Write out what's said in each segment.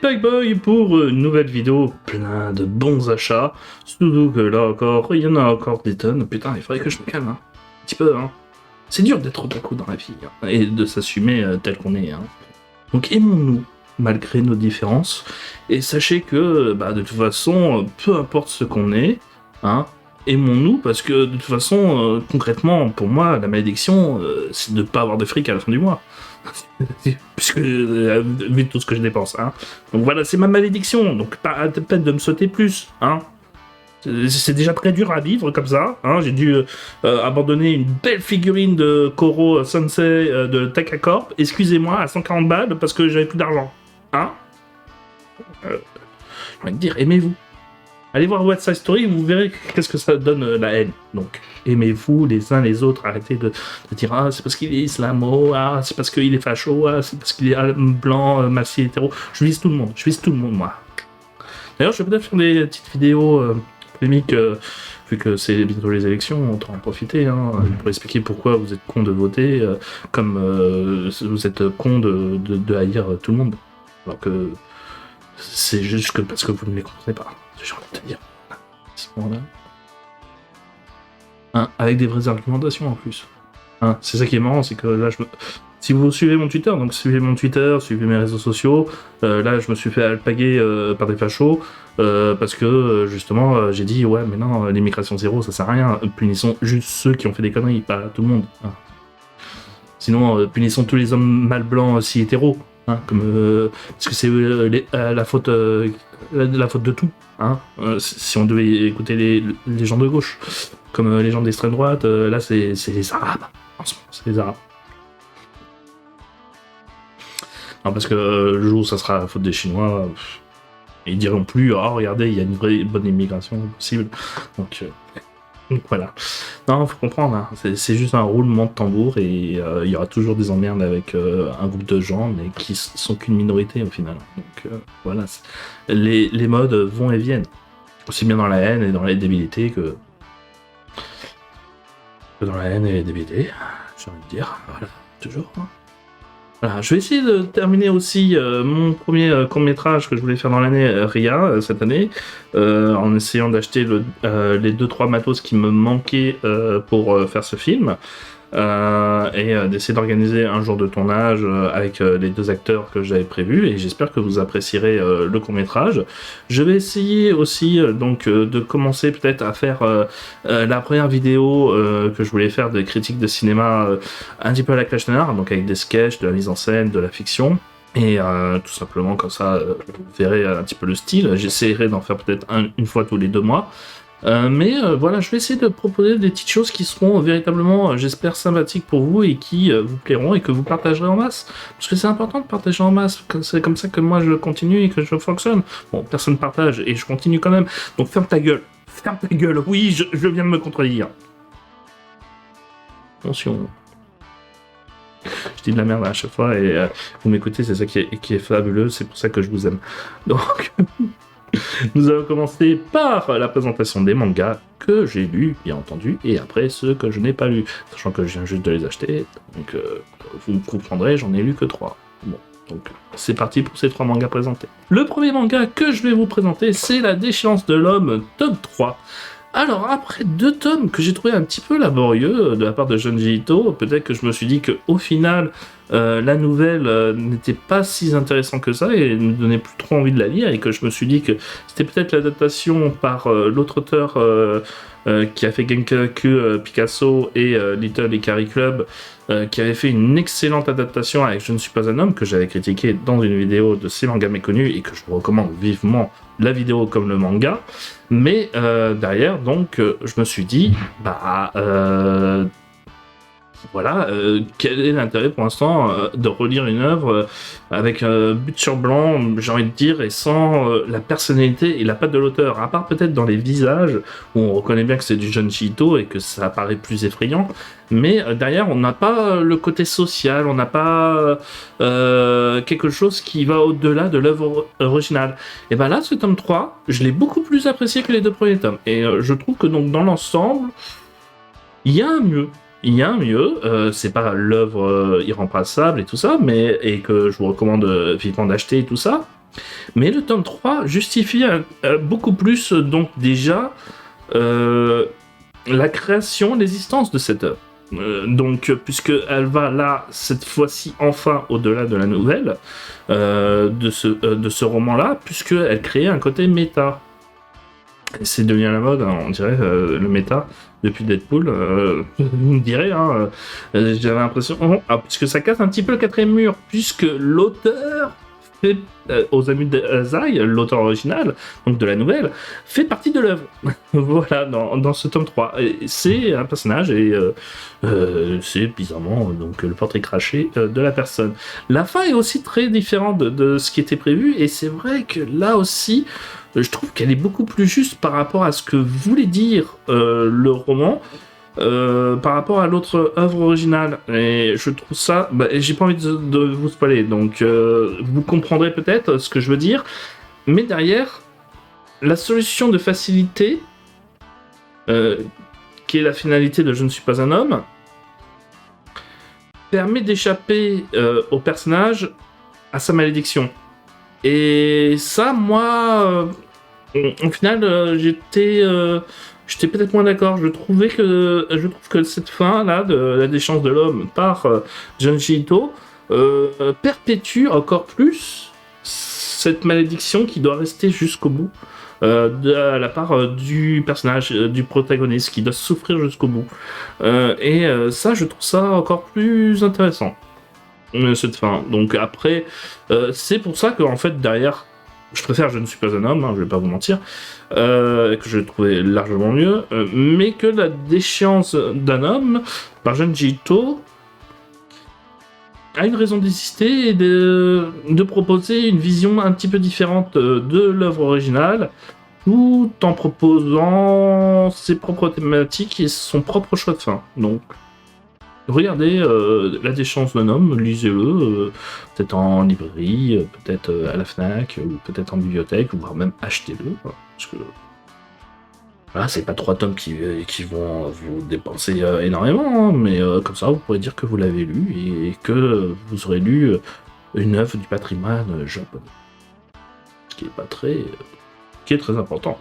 Playboy pour une nouvelle vidéo, plein de bons achats. Surtout que là encore, il y en a encore des tonnes. Putain, il faudrait que je me calme, hein. Un petit peu, hein. C'est dur d'être otaku dans la vie, hein, et de s'assumer tel qu'on est, hein. Donc aimons-nous, malgré nos différences. Et sachez que, de toute façon, peu importe ce qu'on est, hein, aimons-nous, parce que de toute façon, concrètement, pour moi, la malédiction, c'est de ne pas avoir de fric à la fin du mois. Puisque, vu tout ce que je dépense, hein. Donc voilà, c'est ma malédiction, donc pas de peine de me sauter plus, hein. C'est déjà très dur à vivre comme ça, hein. J'ai dû abandonner une belle figurine de Koro Sensei de Takacorp, excusez-moi, à 140 balles, parce que j'avais plus d'argent, hein. Je vais te dire, aimez-vous. Allez voir West Side Story, vous verrez qu'est-ce que ça donne la haine. Donc, aimez-vous les uns les autres. Arrêtez de dire ah c'est parce qu'il est islamo, ah c'est parce qu'il est facho, ah c'est parce qu'il est blanc, massif, hétéro. Je vise tout le monde, moi. D'ailleurs, je vais peut-être faire des petites vidéos polémiques, vu que c'est bientôt les élections, autant en profiter, hein, pour expliquer pourquoi vous êtes con de voter, comme vous êtes con de haïr tout le monde. Alors que c'est juste que parce que vous ne les comprenez pas. J'ai envie de te dire. À ce moment-là. Hein, avec des vraies argumentations en plus. Hein, c'est ça qui est marrant, c'est que là, si vous suivez mon Twitter, donc suivez mon Twitter, suivez mes réseaux sociaux, là, je me suis fait alpaguer par des fachos, parce que, justement, j'ai dit, ouais, mais non, l'immigration zéro, ça sert à rien. Punissons juste ceux qui ont fait des conneries, pas tout le monde. Hein. Sinon, punissons tous les hommes mâles blancs si hétéros. Hein, comme, parce que c'est la faute de tout. Hein, si on devait écouter les gens de gauche, comme les gens d'extrême droite, là c'est les Arabes. En ce moment, c'est les Arabes. Non, parce que le jour où ça sera la faute des Chinois, ils diront plus oh regardez, il y a une vraie bonne immigration possible. Donc voilà. Non, faut comprendre, hein. C'est juste un roulement de tambour et il y aura toujours des emmerdes avec un groupe de gens, mais qui sont qu'une minorité au final. Donc voilà, les modes vont et viennent. Aussi bien dans la haine et dans la débilité que dans la haine et les débilités, j'ai envie de dire. Voilà, toujours. Hein. Voilà, je vais essayer de terminer aussi mon premier court-métrage que je voulais faire dans l'année RIA, cette année, en essayant d'acheter les 2-3 matos qui me manquaient pour faire ce film, et d'essayer d'organiser un jour de tournage avec les 2 acteurs que j'avais prévus, et j'espère que vous apprécierez le court-métrage. Je vais essayer aussi donc de commencer peut-être à faire la première vidéo que je voulais faire de critique de cinéma un petit peu à la Clash Noir, donc avec des sketchs, de la mise en scène, de la fiction. Et tout simplement comme ça, vous verrez un petit peu le style. J'essaierai d'en faire peut-être une fois tous les 2 mois. Mais voilà, je vais essayer de proposer des petites choses qui seront véritablement, j'espère, sympathiques pour vous et qui vous plairont et que vous partagerez en masse. Parce que c'est important de partager en masse, c'est comme ça que moi je continue et que je fonctionne. Bon, personne partage et je continue quand même, donc ferme ta gueule, oui, je viens de me contredire. Attention. Je dis de la merde à chaque fois et vous m'écoutez, c'est ça qui est fabuleux, c'est pour ça que je vous aime. Donc... Nous allons commencer par la présentation des mangas que j'ai lus, bien entendu, et après ceux que je n'ai pas lus, sachant que je viens juste de les acheter, donc vous comprendrez, j'en ai lu que 3. Bon, donc c'est parti pour ces 3 mangas présentés. Le premier manga que je vais vous présenter, c'est La Déchéance de l'Homme, tome 3. Alors, après 2 tomes que j'ai trouvé un petit peu laborieux de la part de Junji Ito, peut-être que je me suis dit qu'au final, la nouvelle n'était pas si intéressante que ça et ne donnait plus trop envie de la lire, et que je me suis dit que c'était peut-être l'adaptation par l'autre auteur qui a fait Genkaku Picasso et Little Ikari Club, qui avait fait une excellente adaptation avec Je ne suis pas un homme, que j'avais critiqué dans une vidéo de ces mangas méconnus et que je vous recommande vivement, la vidéo comme le manga. Mais derrière, donc, je me suis dit, voilà, quel est l'intérêt pour l'instant de relire une œuvre avec but sur blanc, j'ai envie de dire, et sans la personnalité et la patte de l'auteur, à part peut-être dans les visages, où on reconnaît bien que c'est du Junji Ito et que ça paraît plus effrayant, mais derrière, on n'a pas le côté social, on n'a pas quelque chose qui va au-delà de l'œuvre originale. Et ben là, ce tome 3, je l'ai beaucoup plus apprécié que les 2 premiers tomes, et je trouve que donc dans l'ensemble, il y a un mieux. Il y a un mieux, c'est pas l'œuvre irremplaçable et tout ça, mais et que je vous recommande vivement d'acheter et tout ça, Mais le tome 3 justifie beaucoup plus, donc déjà, la création, l'existence de cette œuvre. Donc, puisqu'elle va là, cette fois-ci, enfin, au-delà de la nouvelle, de ce roman-là, puisqu'elle crée un côté méta. Et c'est devenu à la mode, hein, on dirait, le méta, depuis Deadpool. Vous me direz, hein, j'avais l'impression... puisque ça casse un petit peu le quatrième mur, puisque l'auteur fait, aux amis de Zai, l'auteur original, donc de la nouvelle, fait partie de l'œuvre. Voilà, dans ce tome 3. Et c'est un personnage et c'est bizarrement donc le portrait craché de la personne. La fin est aussi très différente de ce qui était prévu et c'est vrai que là aussi, je trouve qu'elle est beaucoup plus juste par rapport à ce que voulait dire le roman. Par rapport à l'autre œuvre originale, et je trouve ça, j'ai pas envie de vous spoiler, donc vous comprendrez peut-être ce que je veux dire, mais derrière, la solution de facilité, qui est la finalité de Je ne suis pas un homme, permet d'échapper au personnage à sa malédiction. Et ça, moi, au final, j'étais peut-être moins d'accord. Je trouve que cette fin là de la déchéance de l'homme par Junji Ito perpétue encore plus cette malédiction qui doit rester jusqu'au bout de la part du personnage, du protagoniste, qui doit souffrir jusqu'au bout. Ça, je trouve ça encore plus intéressant, cette fin. Donc après, c'est pour ça qu'en fait derrière, je préfère Je ne suis pas un homme, hein, je vais pas vous mentir, que je trouvais largement mieux, mais que la déchéance d'un homme par Junji Ito a une raison d'exister et de proposer une vision un petit peu différente de l'œuvre originale, tout en proposant ses propres thématiques et son propre choix de fin. Donc, regardez La déchéance d'un homme, lisez-le, peut-être en librairie, peut-être à la FNAC, ou peut-être en bibliothèque, voire même achetez-le, parce que voilà, c'est pas 3 tomes qui vont vous dépenser énormément, hein, mais comme ça vous pourrez dire que vous l'avez lu et que vous aurez lu une œuvre du patrimoine japonais, ce qui est très important.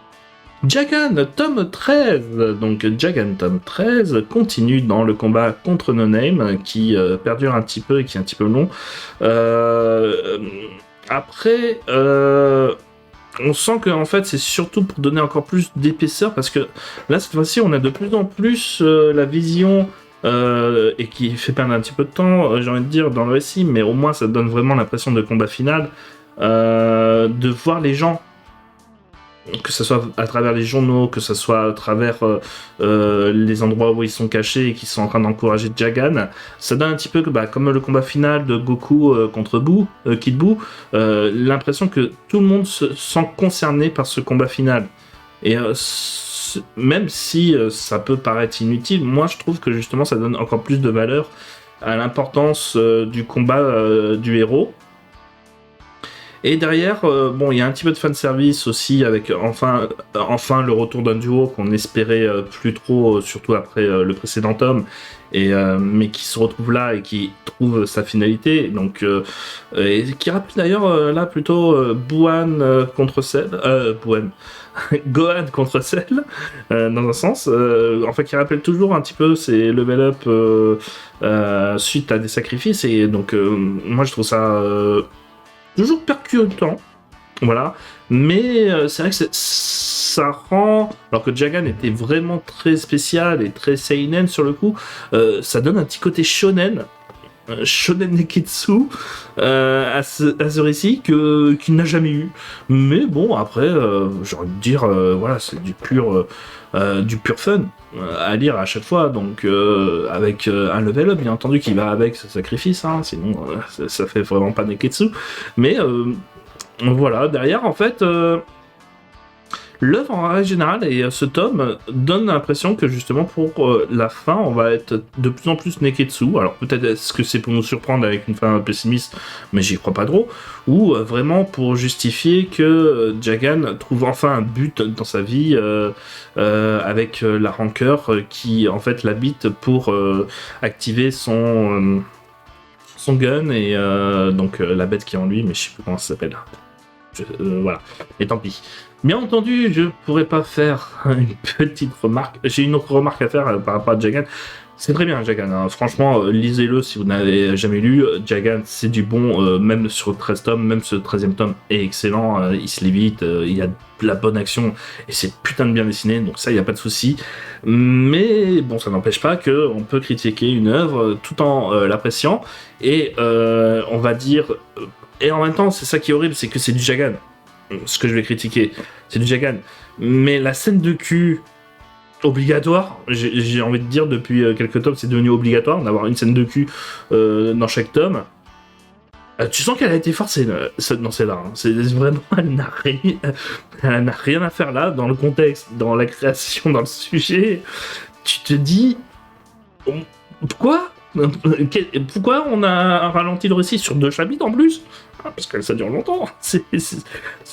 Jagan, tome 13. Donc Jagan, tome 13, continue dans le combat contre No Name, qui perdure un petit peu et qui est un petit peu long. Après, on sent que en fait, c'est surtout pour donner encore plus d'épaisseur, parce que là, cette fois-ci, on a de plus en plus la vision, et qui fait perdre un petit peu de temps, j'ai envie de dire, dans le récit, mais au moins, ça donne vraiment l'impression de combat final, de voir les gens, que ce soit à travers les journaux, que ce soit à travers les endroits où ils sont cachés et qui sont en train d'encourager Jagan, ça donne un petit peu que, comme le combat final de Goku contre Kid Buu, l'impression que tout le monde se sent concerné par ce combat final. Et même si ça peut paraître inutile, moi je trouve que justement ça donne encore plus de valeur à l'importance du combat du héros. Et derrière, il y a un petit peu de fanservice aussi, avec enfin le retour d'un duo qu'on espérait plus trop, surtout après le précédent tome, mais qui se retrouve là et qui trouve sa finalité, donc, et qui rappelle d'ailleurs là plutôt Buan contre Cell, Gohan contre Cell, dans un sens, qui rappelle toujours un petit peu ces level up suite à des sacrifices, et donc moi je trouve ça... toujours percutant, voilà, mais c'est vrai que ça rend, alors que Jagan était vraiment très spécial et très seinen sur le coup, ça donne un petit côté shonen neketsu à ce récit qu'il n'a jamais eu. Mais bon, après, j'ai envie de dire, voilà, c'est du pur fun à lire à chaque fois, donc avec un level up bien entendu qui va avec ce sacrifice, hein, sinon ça fait vraiment pas neketsu, mais voilà, derrière en fait l'œuvre en règle générale et ce tome donne l'impression que justement pour la fin on va être de plus en plus neketsu. Alors peut-être est-ce que c'est pour nous surprendre avec une fin pessimiste, mais j'y crois pas trop, ou vraiment pour justifier que Jagan trouve enfin un but dans sa vie avec la rancœur qui en fait l'habite pour activer son gun et donc la bête qui est en lui, mais je sais plus comment ça s'appelle. Voilà, et tant pis. Bien entendu, je pourrais pas faire une petite remarque. J'ai une autre remarque à faire par rapport à Jagan. C'est très bien, Jagan. Hein. Franchement, lisez-le si vous n'avez jamais lu. Jagan, c'est du bon, même sur 13 tomes, même ce 13e tome est excellent. Il se lit vite, il y a de la bonne action, et c'est putain de bien dessiné, donc ça, il n'y a pas de souci. Mais bon, ça n'empêche pas qu'on peut critiquer une œuvre tout en l'appréciant, et on va dire... et en même temps, c'est ça qui est horrible, c'est que c'est du Jagan. Ce que je vais critiquer, c'est du Jagan. Mais la scène de cul... obligatoire, j'ai envie de dire depuis quelques tomes c'est devenu obligatoire d'avoir une scène de cul dans chaque tome. Tu sens qu'elle a été forcée dans celle-là. Hein. C'est vraiment, elle n'a rien à faire là dans le contexte, dans la création, dans le sujet. Tu te dis pourquoi on a ralenti le récit sur 2 chapitres en plus? Parce que ça dure longtemps.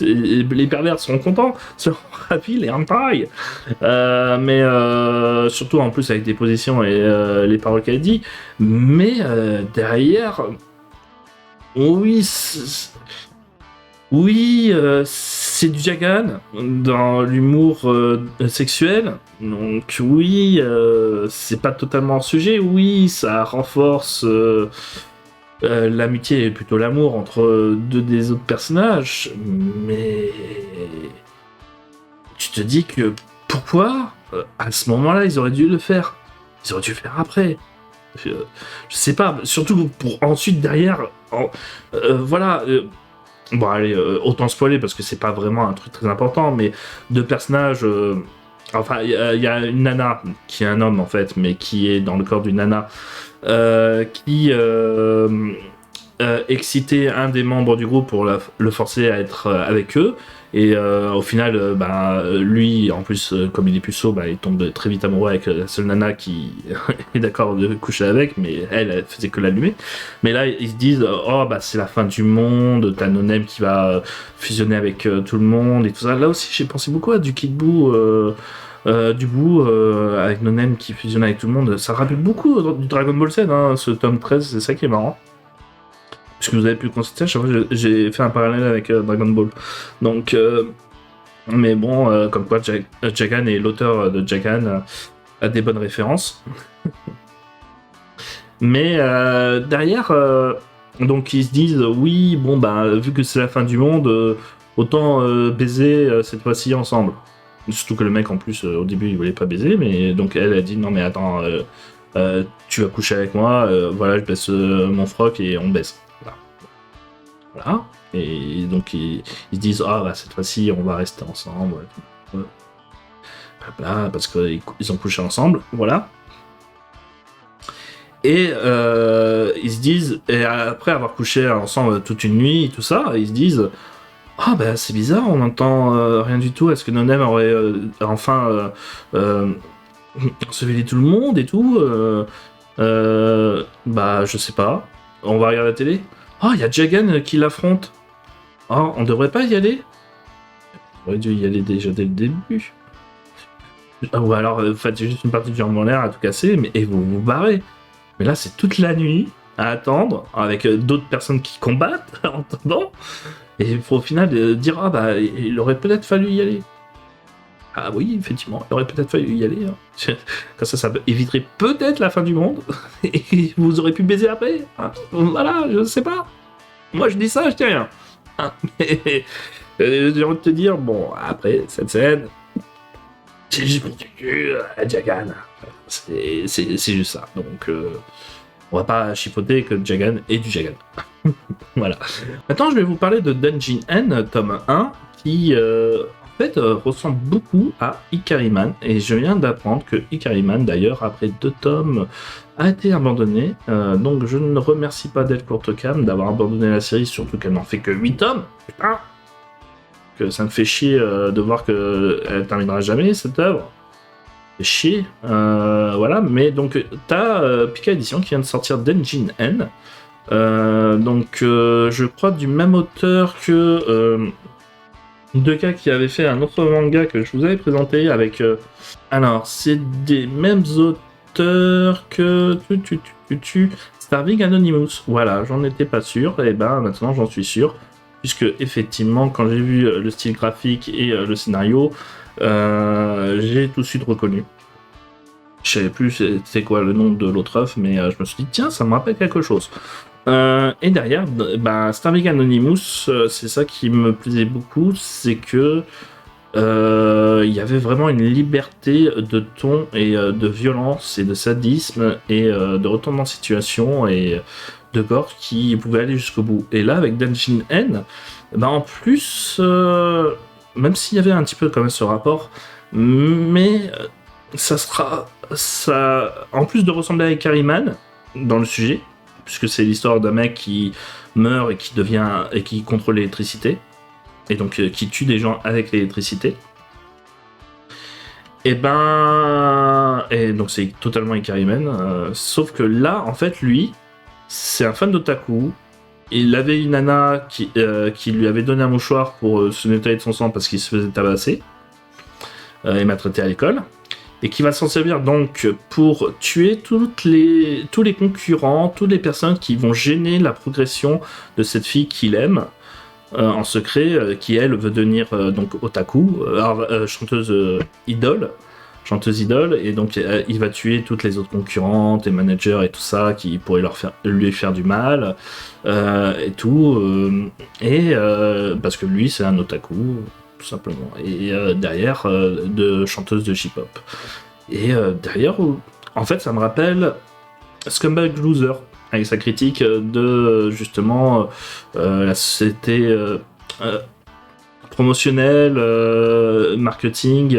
Les pervers seront contents, seront ravis, les hentai. Mais surtout en plus avec des positions et les paroles qu'elle dit. Mais derrière, oui, c'est du Jagan dans l'humour sexuel. Donc oui, c'est pas totalement hors sujet. Oui, ça renforce... l'amitié et plutôt l'amour entre 2 des autres personnages, mais tu te dis que pourquoi à ce moment-là ils auraient dû le faire, ils auraient dû le faire après. Je sais pas, surtout pour ensuite derrière, voilà. Bon allez, autant spoiler parce que c'est pas vraiment un truc très important, mais 2 personnages. Enfin, il y a une nana qui est un homme en fait, mais qui est dans le corps d'une nana. Qui excitait un des membres du groupe pour le forcer à être avec eux. Et au final, lui, en plus, comme il est puceau, il tombe très vite amoureux avec la seule nana qui est d'accord de coucher avec, mais elle faisait que l'allumer. Mais là, ils se disent, c'est la fin du monde, t'as Nonem qui va fusionner avec tout le monde et tout ça. Là aussi, j'ai pensé beaucoup à du Kid Buu. Du bout avec Nonem qui fusionne avec tout le monde, ça rappelle beaucoup du Dragon Ball Z, hein, ce tome 13, c'est ça qui est marrant. Puisque vous avez pu le constater, à chaque fois j'ai fait un parallèle avec Dragon Ball. Donc, mais bon, comme quoi Jagan et l'auteur de Jagan a des bonnes références. Mais derrière, donc ils se disent, oui, bon, vu que c'est la fin du monde, autant baiser cette fois-ci ensemble. Surtout que le mec en plus au début il voulait pas baiser, mais donc elle a dit non mais attends, tu vas coucher avec moi, voilà je baisse mon froc et on baisse. Voilà. Et donc ils se disent cette fois-ci on va rester ensemble. Voilà, parce qu'ils ont couché ensemble, voilà. Et ils se disent, et après avoir couché ensemble toute une nuit, tout ça, ils se disent c'est bizarre, on n'entend rien du tout. Est-ce que Nonem aurait enfin enseveli tout le monde et tout je sais pas. On va regarder la télé. Il y a Jagan qui l'affronte. On devrait pas y aller. On aurait dû y aller déjà dès le début. Ou alors, faites juste une partie du jambon en l'air à tout casser, et vous vous barrez. Mais là, c'est toute la nuit à attendre, avec d'autres personnes qui combattent en attendant. Et pour au final dire il aurait peut-être fallu y aller. Ah oui, effectivement, il aurait peut-être fallu y aller. Hein. Comme ça éviterait peut-être la fin du monde. Et vous aurez pu baiser après. Hein. Voilà, je sais pas. Moi je dis ça, je dis rien. Hein. Mais j'ai envie de te dire, bon, après cette scène, c'est juste pour Jagan. C'est juste ça. Donc on va pas chipoter que Jagan est du Jagan. Voilà. Maintenant, je vais vous parler de Denjin N, tome 1, qui en fait ressemble beaucoup à Ikariman. Et je viens d'apprendre que Ikariman, d'ailleurs, après 2 tomes, a été abandonné. Donc je ne remercie pas Delcourt Cam d'avoir abandonné la série, surtout qu'elle n'en fait que 8 tomes. Putain, que ça me fait chier de voir qu'elle terminera jamais, cette œuvre. C'est chier. Voilà, mais donc t'as Pika Edition qui vient de sortir Denjin N. Je crois du même auteur que Deka qui avait fait un autre manga que je vous avais présenté avec alors c'est des mêmes auteurs que Starving Anonymous. Voilà, j'en étais pas sûr, et maintenant j'en suis sûr. puisque effectivement, quand j'ai vu le style graphique et le scénario, j'ai tout de suite reconnu. Je savais plus c'est quoi le nom de l'autre œuvre, mais je me suis dit, tiens, ça me rappelle quelque chose. Et derrière, Starving Anonymous, c'est ça qui me plaisait beaucoup, c'est que il y avait vraiment une liberté de ton et de violence et de sadisme et de retournement de situation et de gore qui pouvait aller jusqu'au bout. Et là, avec Dungeon N, en plus, même s'il y avait un petit peu quand même ce rapport, mais ça, en plus de ressembler à Carryman dans le sujet, puisque c'est l'histoire d'un mec qui meurt et qui contrôle l'électricité, et donc qui tue des gens avec l'électricité. Et donc c'est totalement Ikarimen, sauf que là, en fait, lui, c'est un fan d'otaku. Il avait une nana qui lui avait donné un mouchoir pour se nettoyer de son sang parce qu'il se faisait tabasser et maltraiter à l'école. Et qui va s'en servir donc pour tuer tous les concurrents, toutes les personnes qui vont gêner la progression de cette fille qu'il aime en secret, qui elle veut devenir donc otaku, chanteuse idole, et donc il va tuer toutes les autres concurrentes et managers et tout ça qui pourraient lui faire du mal et tout, parce que lui c'est un otaku tout simplement, et derrière de chanteuse de J-pop. Et derrière, en fait, ça me rappelle Scumbag Loser, avec sa critique de justement la société promotionnelle, marketing,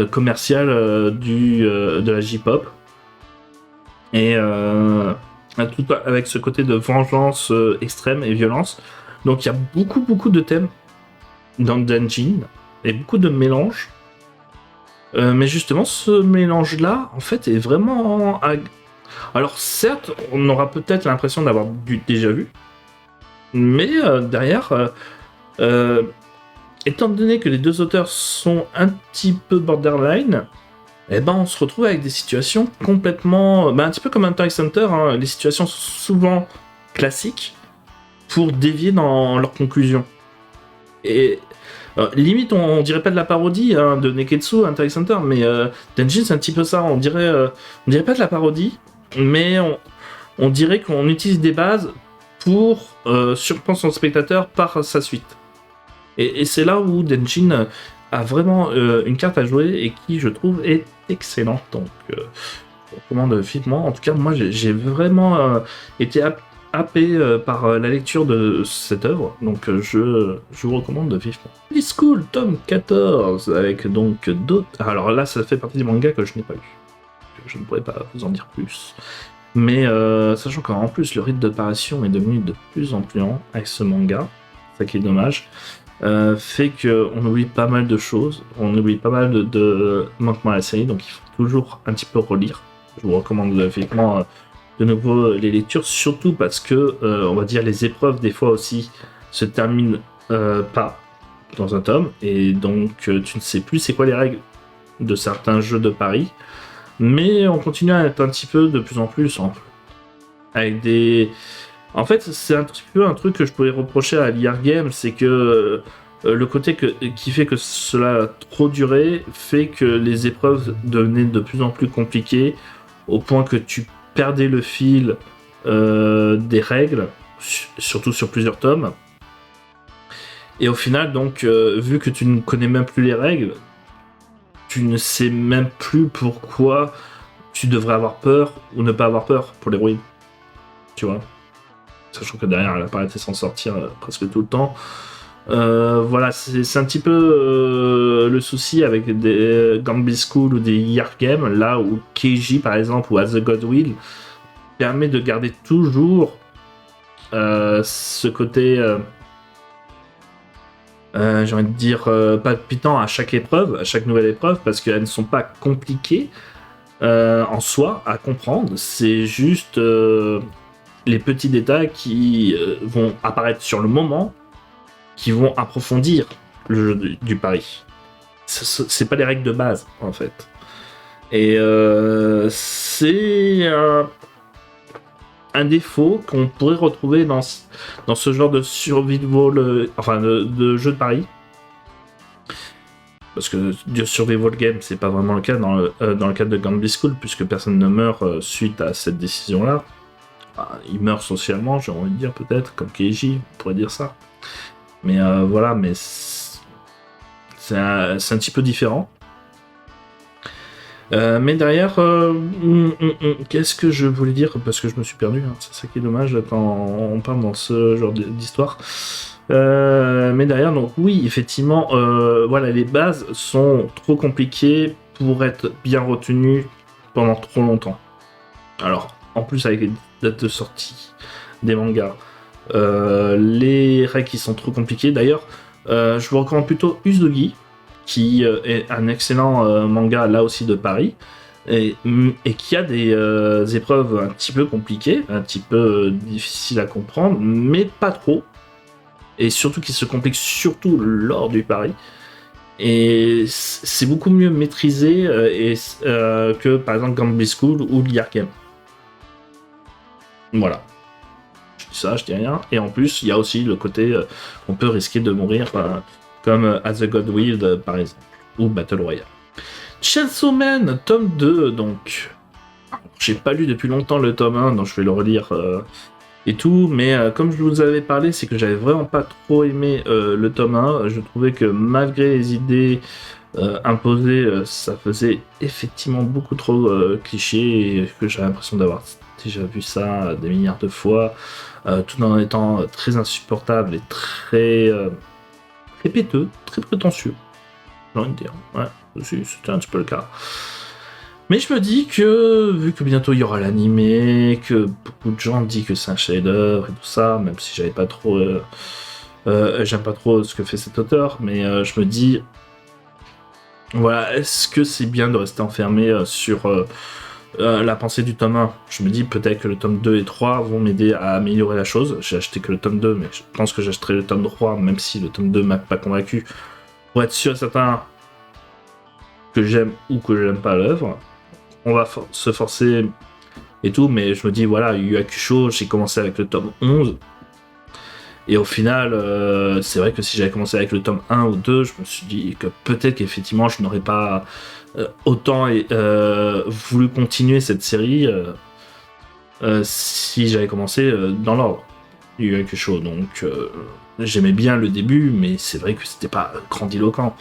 commercial de la J-pop. Et tout avec ce côté de vengeance extrême et violence. Donc il y a beaucoup de thèmes dans Dungeon et beaucoup de mélanges. Mais justement, ce mélange-là, en fait, est vraiment... Alors, certes, on aura peut-être l'impression d'avoir déjà vu, mais derrière, étant donné que les deux auteurs sont un petit peu borderline, on se retrouve avec des situations complètement... un petit peu comme Hunter x Hunter, hein, les situations sont souvent classiques pour dévier dans leur conclusion. Et... limite, on dirait pas de la parodie de Neketsu, Hunter x Hunter, mais Dungeon c'est un petit peu ça. On dirait pas de la parodie, mais on dirait qu'on utilise des bases pour surprendre son spectateur par sa suite. Et c'est là où Dungeon a vraiment une carte à jouer et qui, je trouve, est excellente. Donc, je recommande vivement. En tout cas, moi, j'ai vraiment été happé par la lecture de cette œuvre, donc je vous recommande vivement. High School, tome 14, avec donc d'autres... Alors là, ça fait partie des mangas que je n'ai pas lu. Je ne pourrais pas vous en dire plus. Mais sachant qu'en plus, le rythme de parution est devenu de plus en plus lent avec ce manga, ça qui est dommage, fait qu'on oublie pas mal de choses, on oublie pas mal de manquements à la série, donc il faut toujours un petit peu relire. Je vous recommande vivement... de nouveau les lectures, surtout parce que on va dire les épreuves des fois aussi se terminent pas dans un tome, et donc tu ne sais plus c'est quoi les règles de certains jeux de paris, mais on continue à être un petit peu de plus en plus avec des... En fait, c'est un petit peu un truc que je pourrais reprocher à l'IR Game, c'est que le côté qui fait que cela a trop duré fait que les épreuves devenaient de plus en plus compliquées au point que tu perdais le fil des règles, surtout sur plusieurs tomes. Et au final, donc, vu que tu ne connais même plus les règles, tu ne sais même plus pourquoi tu devrais avoir peur ou ne pas avoir peur pour l'héroïne. Tu vois ? Sachant que derrière, elle apparaît s'en sortir presque tout le temps. Voilà, c'est un petit peu le souci avec des Gambi School ou des Yark Games, là où Keiji par exemple ou As the God Will permet de garder toujours ce côté j'ai envie de dire palpitant à chaque épreuve, à chaque nouvelle épreuve, parce qu'elles ne sont pas compliquées en soi à comprendre, c'est juste les petits détails qui vont apparaître sur le moment, qui vont approfondir le jeu du pari. C'est pas les règles de base, en fait. Et c'est un défaut qu'on pourrait retrouver dans ce genre de survival, de jeu de pari. Parce que du survival game, c'est pas vraiment le cas dans le cadre de Gambit School, puisque personne ne meurt suite à cette décision-là. Enfin, il meurt socialement, j'ai envie de dire, peut-être, comme Keiji, on pourrait dire ça. Mais voilà, mais c'est un petit peu différent. Mais derrière, qu'est-ce que je voulais dire? Parce que je me suis perdu, hein. C'est ça qui est dommage quand on parle dans ce genre d'histoire. Mais derrière, donc oui, effectivement, voilà, les bases sont trop compliquées pour être bien retenues pendant trop longtemps. Alors, en plus avec les dates de sortie des mangas, les règles qui sont trop compliquées. D'ailleurs, je vous recommande plutôt Uzugi, qui est un excellent manga là aussi de Paris, et qui a des épreuves un petit peu compliquées, un petit peu difficiles à comprendre, mais pas trop, et surtout qui se compliquent surtout lors du pari. Et c'est beaucoup mieux maîtrisé que par exemple Gambit School ou Liar Game. Voilà. Je dis ça, je dis rien. Et en plus, il y a aussi le côté on peut risquer de mourir comme As the God Willed par exemple, ou Battle Royale. Chainsaw Man, tome 2, donc. J'ai pas lu depuis longtemps le tome 1, donc je vais le relire et tout, mais comme je vous avais parlé, c'est que j'avais vraiment pas trop aimé le tome 1. Je trouvais que malgré les idées imposées, ça faisait effectivement beaucoup trop cliché, et que j'avais l'impression d'avoir déjà vu ça des milliards de fois, tout en étant très insupportable et très répéteux, très prétentieux, j'ai envie de dire. Ouais, c'était un petit peu le cas. Mais je me dis que, vu que bientôt il y aura l'animé, que beaucoup de gens disent que c'est un chef-d'œuvre et tout ça, même si j'aime pas trop ce que fait cet auteur, mais je me dis, voilà, est-ce que c'est bien de rester enfermé sur la pensée du tome 1? Je me dis peut-être que le tome 2 et 3 vont m'aider à améliorer la chose. J'ai acheté que le tome 2, mais je pense que j'achèterai le tome 3, même si le tome 2 m'a pas convaincu, pour être sûr et certain que j'aime ou que je n'aime pas l'œuvre. On va se forcer et tout, mais je me dis, voilà, Yu Hakusho, j'ai commencé avec le tome 11, et au final, c'est vrai que si j'avais commencé avec le tome 1 ou 2, je me suis dit que peut-être qu'effectivement, je n'aurais pas autant voulu continuer cette série si j'avais commencé dans l'ordre, Yu Hakusho, donc j'aimais bien le début, mais c'est vrai que c'était pas grandiloquent.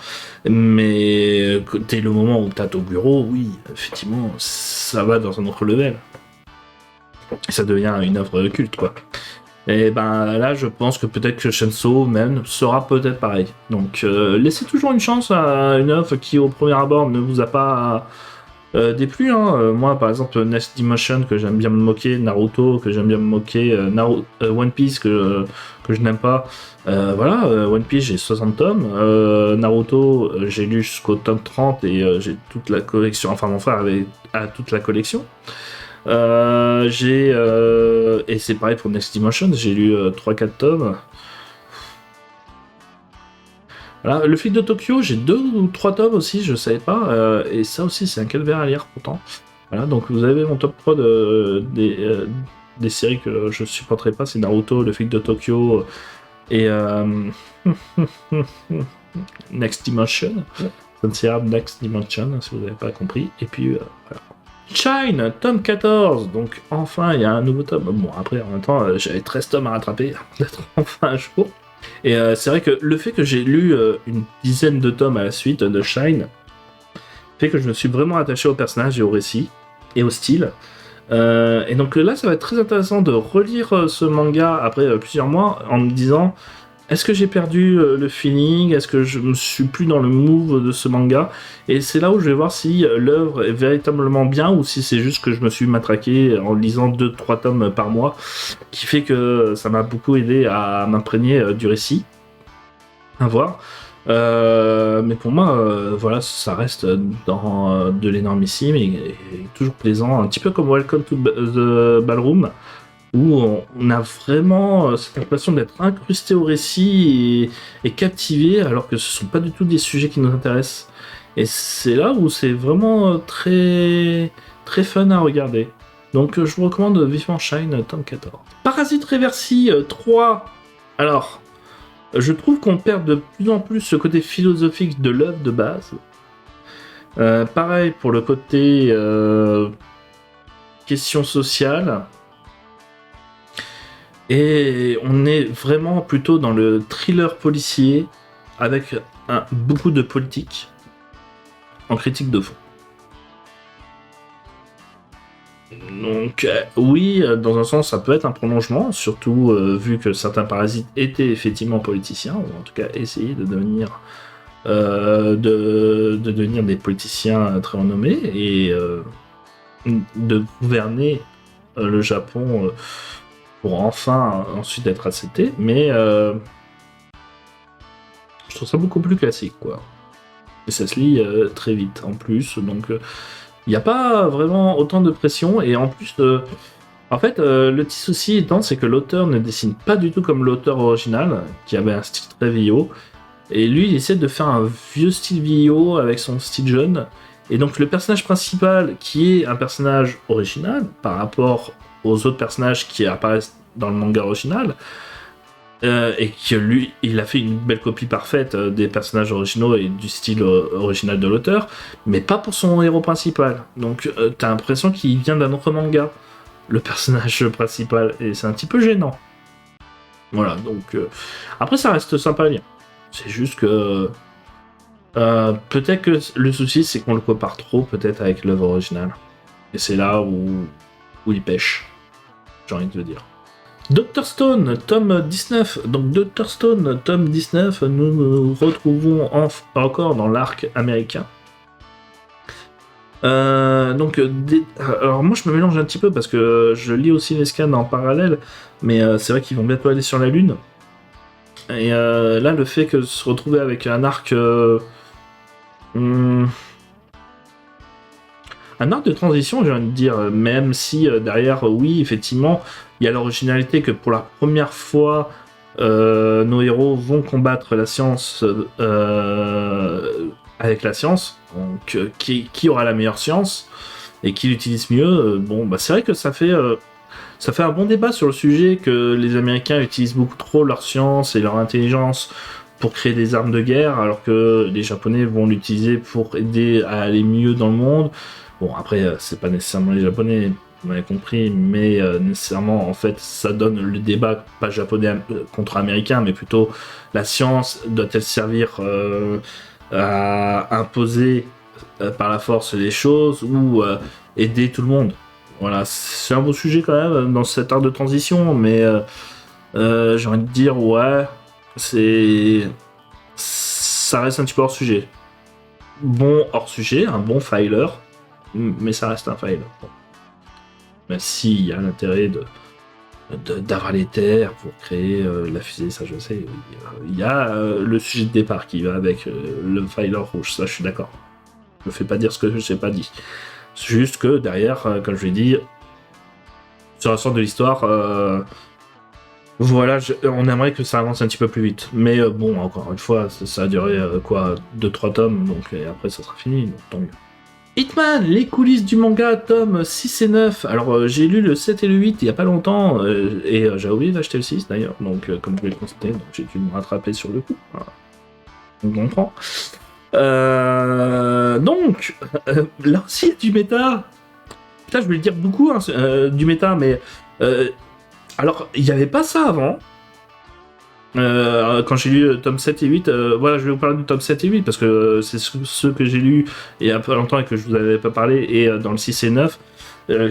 Mais dès le moment où t'as Toguro, oui, effectivement, ça va dans un autre level. Et ça devient une œuvre culte, quoi. Et ben là, je pense que peut-être que Chainsaw Man sera peut-être pareil. Donc laissez toujours une chance à une œuvre qui, au premier abord, ne vous a pas déplu, hein. Moi, par exemple, Next Dimension, que j'aime bien me moquer, Naruto, que j'aime bien me moquer, One Piece, que je n'aime pas. Voilà, One Piece, j'ai 60 tomes. Naruto, j'ai lu jusqu'au tome 30 et j'ai toute la collection. Enfin, mon frère a toute la collection. Et c'est pareil pour Next Dimension, j'ai lu 3-4 tomes. Voilà, le flic de Tokyo, j'ai 2 ou 3 tomes aussi, je savais pas, et ça aussi c'est un calvaire à lire pourtant. Voilà, donc vous avez mon top 3 des séries que je supporterai pas, c'est Naruto, le flic de Tokyo et Next Dimension. Ça Next Dimension, si vous n'avez pas compris. Et puis voilà. Shine, tome 14, donc enfin il y a un nouveau tome. Bon, après en même temps, j'avais 13 tomes à rattraper, peut-être enfin un jour. Et c'est vrai que le fait que j'ai lu une dizaine de tomes à la suite de Shine fait que je me suis vraiment attaché au personnage et au récit et au style. Et donc là, ça va être très intéressant de relire ce manga après plusieurs mois en me disant, est-ce que j'ai perdu le feeling? Est-ce que je me suis plus dans le move de ce manga? Et c'est là où je vais voir si l'œuvre est véritablement bien ou si c'est juste que je me suis matraqué en lisant 2-3 tomes par mois, qui fait que ça m'a beaucoup aidé à m'imprégner du récit. À voir. Mais pour moi, voilà, ça reste dans de l'énormissime et toujours plaisant, un petit peu comme Welcome to the Ballroom, où on a vraiment cette impression d'être incrusté au récit et captivé, alors que ce sont pas du tout des sujets qui nous intéressent. Et c'est là où c'est vraiment très, très fun à regarder. Donc je vous recommande vivement Shine, tome 14. Parasite Reversi 3. Alors, je trouve qu'on perd de plus en plus ce côté philosophique de l'œuvre de base. Pareil pour le côté question sociale. Et on est vraiment plutôt dans le thriller policier avec beaucoup de politique en critique de fond. Donc oui, dans un sens, ça peut être un prolongement, surtout vu que certains parasites étaient effectivement politiciens, ou en tout cas essayaient de devenir, de devenir des politiciens très renommés et de gouverner le Japon pour enfin ensuite être accepté. Mais je trouve ça beaucoup plus classique, quoi. Et ça se lit très vite en plus, donc il n'y a pas vraiment autant de pression, et en plus, en fait, le petit souci étant, c'est que l'auteur ne dessine pas du tout comme l'auteur original, qui avait un style très vieillot, et lui, il essaie de faire un vieux style vieillot avec son style jeune, et donc le personnage principal, qui est un personnage original, par rapport aux autres personnages qui apparaissent dans le manga original, et que lui, il a fait une belle copie parfaite des personnages originaux et du style original de l'auteur, mais pas pour son héros principal. Donc t'as l'impression qu'il vient d'un autre manga, le personnage principal, et c'est un petit peu gênant. Voilà, donc après ça reste sympa à lire. C'est juste que peut-être que le souci c'est qu'on le compare trop peut-être avec l'œuvre originale. Et c'est là où il pêche, j'ai envie de le dire. Dr Stone, tome 19. Donc Dr Stone, tome 19, nous nous retrouvons encore dans l'arc américain. Alors moi je me mélange un petit peu parce que je lis aussi les scans en parallèle, mais c'est vrai qu'ils vont bientôt aller sur la Lune. Et là le fait que se retrouver avec un arc... un arc de transition, j'ai envie de dire, même si derrière, oui, effectivement, il y a l'originalité que pour la première fois, nos héros vont combattre la science avec la science. Donc, qui aura la meilleure science et qui l'utilise mieux. Bon, bah, c'est vrai que ça fait un bon débat sur le sujet que les Américains utilisent beaucoup trop leur science et leur intelligence pour créer des armes de guerre, alors que les Japonais vont l'utiliser pour aider à aller mieux dans le monde. Bon, après, c'est pas nécessairement les Japonais, vous m'avez compris, mais nécessairement, en fait, ça donne le débat, pas japonais contre américain, mais plutôt la science doit-elle servir à imposer par la force les choses ou aider tout le monde. Voilà, c'est un beau sujet quand même dans cet art de transition, mais j'ai envie de dire, ouais, ça reste un petit peu hors sujet. Bon hors sujet, un bon filer, mais ça reste un filer. Bon. Même s'il y a l'intérêt d'avoir les terres pour créer la fusée, ça je sais. Il y a le sujet de départ qui va avec le filer rouge, ça je suis d'accord. Je ne fais pas dire ce que je n'ai pas dit. C'est juste que derrière, comme je l'ai dit, sur la sorte de l'histoire, voilà, on aimerait que ça avance un petit peu plus vite. Mais bon, encore une fois, ça a duré 2-3 tomes, donc et après ça sera fini, donc tant mieux. Hitman, les coulisses du manga, tome 6 et 9. Alors j'ai lu le 7 et le 8 il y a pas longtemps, et j'ai oublié d'acheter le 6 d'ailleurs, donc comme vous l'avez constaté, donc j'ai dû me rattraper sur le coup. Voilà. On comprend. Donc, là aussi il y a du méta. Putain, je voulais dire beaucoup du méta, mais alors il n'y avait pas ça avant. Quand j'ai lu tome 7 et 8, voilà, je vais vous parler du tome 7 et 8 parce que c'est ceux que j'ai lu il y a un peu longtemps et que je vous avais pas parlé, et dans le 6 et 9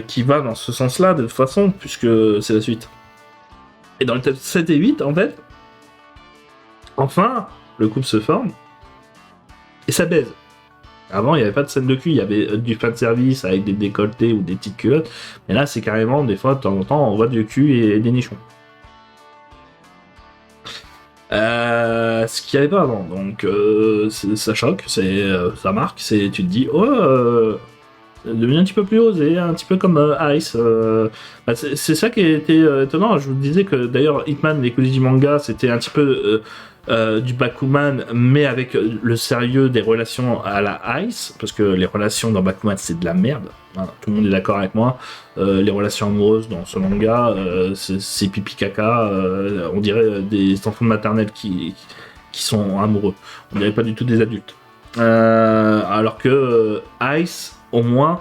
qui va dans ce sens-là de toute façon, puisque c'est la suite. Et dans le tome 7 et 8, en fait, enfin, le couple se forme et ça baise. Avant, il n'y avait pas de scène de cul, il y avait du fan service avec des décolletés ou des petites culottes, mais là, c'est carrément, des fois, de temps en temps, on voit du cul et des nichons. Ce qu'il n'y avait pas avant, donc ça choque, ça marque, tu te dis, oh, devenu un petit peu plus osé, un petit peu comme Ice. Bah, c'est ça qui a été étonnant. Je vous disais que d'ailleurs Hitman, les coulisses du manga, c'était un petit peu du Bakuman, mais avec le sérieux des relations à la Ice, parce que les relations dans Bakuman c'est de la merde. Hein, tout le monde est d'accord avec moi. Les relations amoureuses dans ce manga, c'est pipi caca. On dirait des enfants de maternelle qui sont amoureux. On dirait pas du tout des adultes. Alors que Ice, au moins,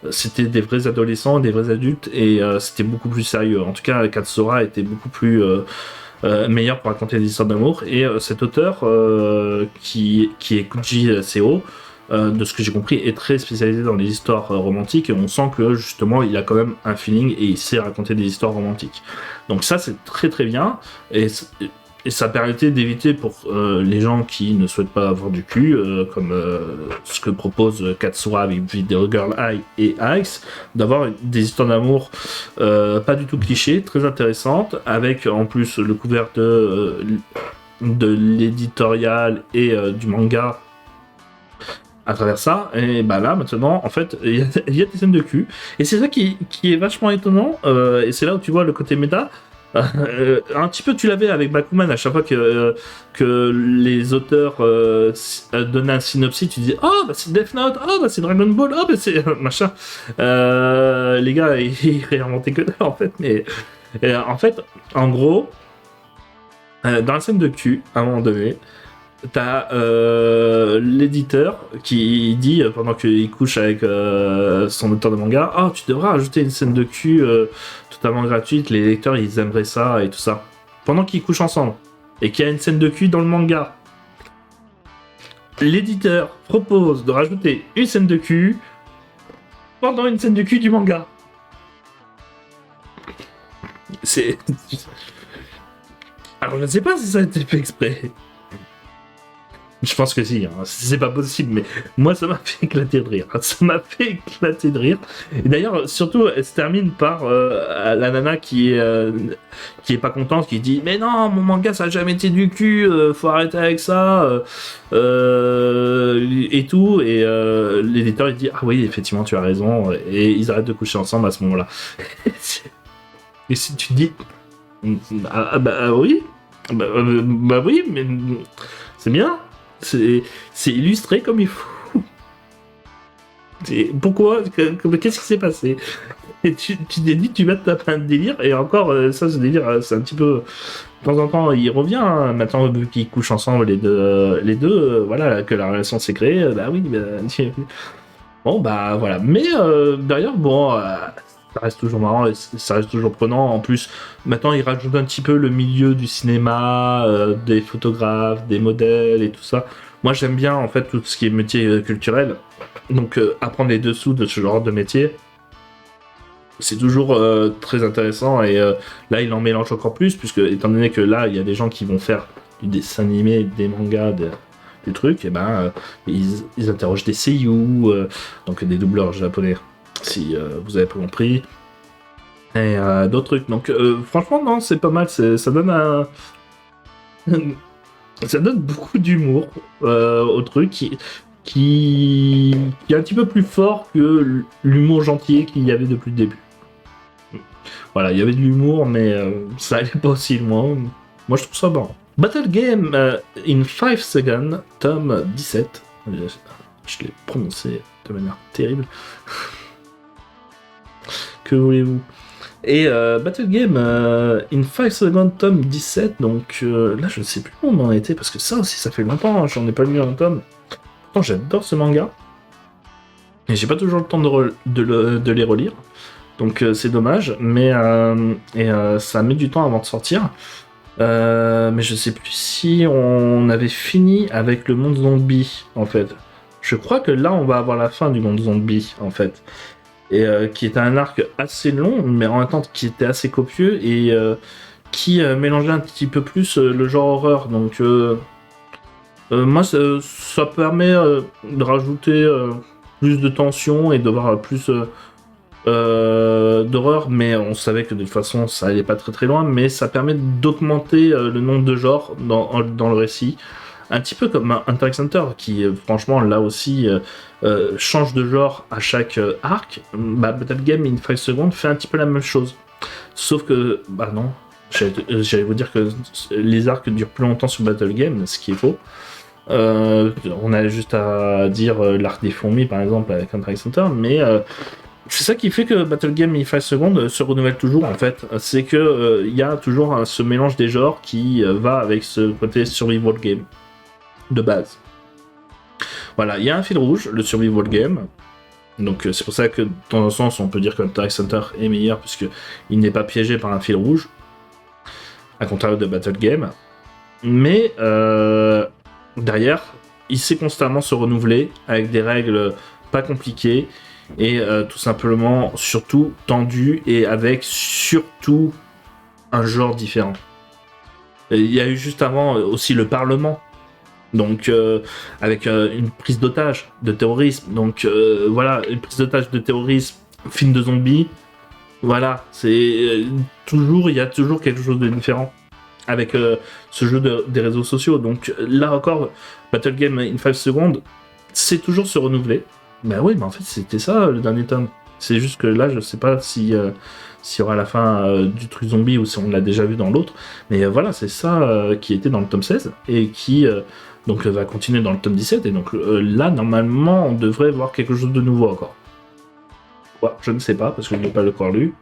c'était des vrais adolescents, des vrais adultes, et c'était beaucoup plus sérieux. En tout cas, Katsura était beaucoup plus meilleur pour raconter des histoires d'amour. Et cet auteur, qui est Kuji Seo, de ce que j'ai compris, est très spécialisé dans les histoires romantiques, et on sent que justement il a quand même un feeling et il sait raconter des histoires romantiques. Donc ça c'est très très bien, et ça permettait d'éviter pour les gens qui ne souhaitent pas avoir du cul, comme ce que propose Katsura avec Video Girl Eye et Ice, d'avoir des histoires d'amour pas du tout clichés, très intéressantes, avec en plus le couvert de l'éditorial et du manga à travers ça. Et bah là maintenant en fait il y a des scènes de cul, et c'est ça qui est vachement étonnant, et c'est là où tu vois le côté méta. Un petit peu tu l'avais avec Bakuman, à chaque fois que les auteurs donnaient un synopsis, tu disais oh bah c'est Death Note, oh bah c'est Dragon Ball, oh bah c'est machin. Les gars ils réinventaient que dalle en fait, mais en fait en gros dans la scène de cul à un moment donné t'as l'éditeur qui dit pendant qu'il couche avec son auteur de manga, oh tu devras ajouter une scène de cul totalement gratuite, les lecteurs ils aimeraient ça et tout ça, pendant qu'ils couchent ensemble et qu'il y a une scène de cul dans le manga. L'éditeur propose de rajouter une scène de cul pendant une scène de cul du manga. C'est alors je ne sais pas si ça a été fait exprès. Je pense que si, hein. C'est pas possible, mais moi ça m'a fait éclater de rire. Ça m'a fait éclater de rire. Et d'ailleurs, surtout, elle se termine par la nana qui est pas contente, qui dit mais non, mon manga ça a jamais été du cul, faut arrêter avec ça, et tout. Et l'éditeur il dit ah oui, effectivement tu as raison, et ils arrêtent de coucher ensemble à ce moment-là. Et si tu te dis bah oui, bah oui, mais c'est bien. C'est illustré comme il faut. Pourquoi? Qu'est-ce qui s'est passé? Et tu t'es dit tu vas te taper un délire, et encore ça ce délire c'est un petit peu de temps en temps il revient, hein. Maintenant vu qu'ils couchent ensemble les deux voilà, que la relation s'est créée, bah oui bon bah voilà, mais d'ailleurs bon ça reste toujours marrant et ça reste toujours prenant. En plus, maintenant, ils rajoutent un petit peu le milieu du cinéma, des photographes, des modèles et tout ça. Moi, j'aime bien, en fait, tout ce qui est métier culturel. Donc, apprendre les dessous de ce genre de métier, c'est toujours très intéressant. Et là, il en mélange encore plus, puisque, étant donné que là, il y a des gens qui vont faire du dessin animé, des mangas, des trucs, et ben, ils interrogent des seiyuu, donc des doubleurs japonais. Si vous avez pas compris, et d'autres trucs. Donc franchement non, c'est pas mal, ça donne ça donne beaucoup d'humour au truc qui est un petit peu plus fort que l'humour gentil qu'il y avait depuis le début. Voilà, il y avait de l'humour, mais ça allait pas aussi loin. Moi je trouve ça bon. Battle Game in 5 Seconds, tome 17. Je l'ai prononcé de manière terrible. Que voulez-vous? Et Battle Game in 5 Seconds, tome 17, donc là je ne sais plus où on en était, parce que ça aussi ça fait longtemps, hein, j'en ai pas lu un tome. Pourtant j'adore ce manga, et j'ai pas toujours le temps de les relire, donc c'est dommage, mais ça met du temps avant de sortir. Mais je sais plus si on avait fini avec le monde zombie, en fait. Je crois que là on va avoir la fin du monde zombie, en fait. Et qui était un arc assez long, mais en même temps qui était assez copieux, et qui mélangeait un petit peu plus le genre horreur. Donc moi, ça permet de rajouter plus de tension et d'avoir plus d'horreur, mais on savait que de toute façon ça allait pas très très loin, mais ça permet d'augmenter le nombre de genres dans le récit, un petit peu comme Hunter x Hunter, qui franchement là aussi change de genre à chaque arc. Battle Game in 5 Seconds fait un petit peu la même chose. Sauf que, bah non, j'allais vous dire que les arcs durent plus longtemps sur Battle Game, ce qui est faux. On a juste à dire l'arc des fourmis par exemple avec Hunter x Hunter, mais c'est ça qui fait que Battle Game in 5 Seconds se renouvelle toujours en fait. C'est que y a toujours ce mélange des genres qui va avec ce côté survival game de base. Voilà, il y a un fil rouge, le survival game. Donc c'est pour ça que dans un sens on peut dire que Hunter x Hunter est meilleur puisque il n'est pas piégé par un fil rouge, à contraire de Battle Game. Mais derrière, il sait constamment se renouveler avec des règles pas compliquées et tout simplement surtout tendu et avec surtout un genre différent. Et il y a eu juste avant aussi le Parlement, donc avec une prise d'otage de terrorisme, donc voilà, une prise d'otage de terrorisme, film de zombies, voilà, c'est toujours, il y a toujours quelque chose de différent avec ce jeu des réseaux sociaux. Donc là encore, Battle Game in 5 Seconds, c'est toujours se renouveler. Bah oui, mais en fait c'était ça le dernier tome. C'est juste que là je sais pas si s'il y aura la fin du truc zombie ou si on l'a déjà vu dans l'autre. Mais voilà, c'est ça qui était dans le tome 16 et qui donc va continuer dans le tome 17. Et donc là normalement on devrait voir quelque chose de nouveau encore. Ouais, je ne sais pas parce que je n'ai pas encore lu.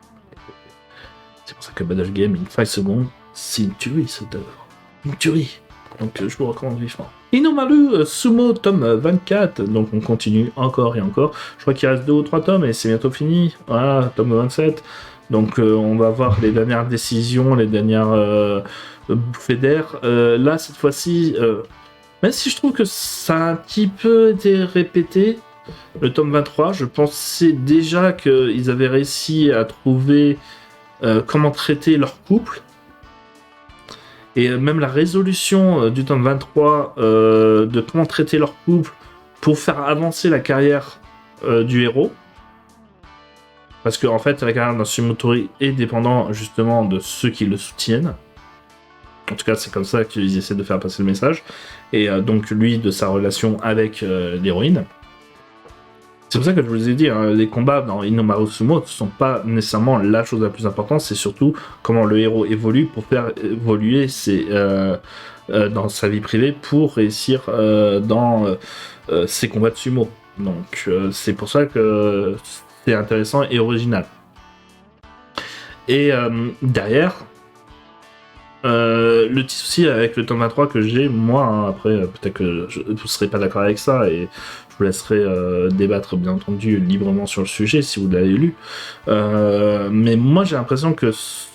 C'est pour ça que Battle Game in 5 Seconds, c'est une tuerie cette œuvre. Une tuerie. Donc je vous recommande vivement. Inomaru Sumo tome 24, donc on continue encore et encore. Je crois qu'il reste 2 ou 3 tomes et c'est bientôt fini. Voilà, tome 27. Donc on va voir les dernières décisions, les dernières bouffées d'air. Là, cette fois-ci, même si je trouve que ça a un petit peu été répété, le tome 23, je pensais déjà qu'ils avaient réussi à trouver comment traiter leur couple. Et même la résolution du tome 23 de comment traiter leur couple pour faire avancer la carrière du héros. Parce que en fait, la carrière d'un Sumotori est dépendant justement de ceux qui le soutiennent. En tout cas, c'est comme ça qu'ils essaient de faire passer le message. Et donc lui, de sa relation avec l'héroïne. C'est pour ça que je vous ai dit, hein, les combats dans Inomaru Sumo ne sont pas nécessairement la chose la plus importante, c'est surtout comment le héros évolue pour faire évoluer dans sa vie privée pour réussir dans ses combats de sumo. Donc c'est pour ça que c'est intéressant et original. Et derrière, le petit souci avec le tome 23 que j'ai, moi, hein, après peut-être que vous ne serez pas d'accord avec ça et je vous laisserai débattre bien entendu librement sur le sujet si vous l'avez lu. Mais moi j'ai l'impression que ce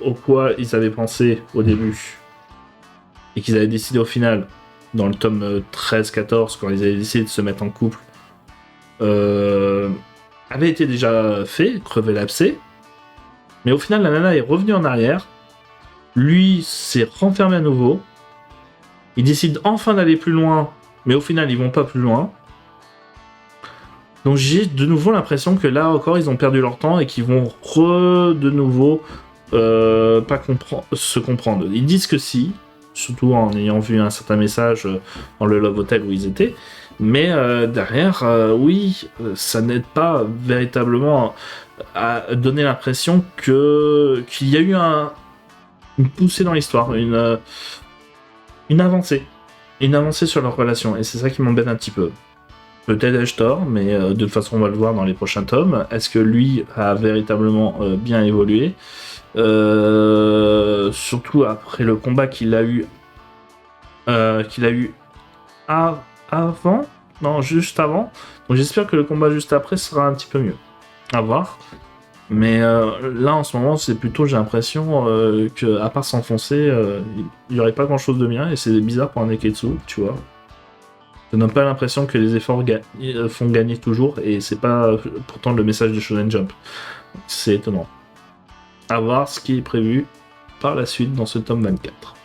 au quoi ils avaient pensé au début et qu'ils avaient décidé au final, dans le tome 13-14, quand ils avaient décidé de se mettre en couple, avait été déjà fait, crevé l'abcès. Mais au final la nana est revenue en arrière, lui s'est renfermé à nouveau, il décide enfin d'aller plus loin. Mais au final, ils vont pas plus loin. Donc j'ai de nouveau l'impression que là encore, ils ont perdu leur temps et qu'ils vont de nouveau pas se comprendre. Ils disent que si, surtout en ayant vu un certain message dans le Love Hotel où ils étaient. Mais derrière, oui, ça n'aide pas véritablement à donner l'impression qu'il y a eu une poussée dans l'histoire, une avancée. Une avancée sur leur relation, et c'est ça qui m'embête un petit peu. Peut-être ai-je tort, mais de toute façon on va le voir dans les prochains tomes. Est-ce que lui a véritablement bien évolué, surtout après le combat qu'il a eu avant, non, juste avant. Donc j'espère que le combat juste après sera un petit peu mieux. À voir. Mais là en ce moment c'est plutôt, j'ai l'impression que à part s'enfoncer, il n'y aurait pas grand chose de bien et c'est bizarre pour un Neketsu, tu vois. Ça donne pas l'impression que les efforts font gagner toujours et c'est pas pourtant le message de Shonen Jump. C'est étonnant. À voir ce qui est prévu par la suite dans ce tome 24.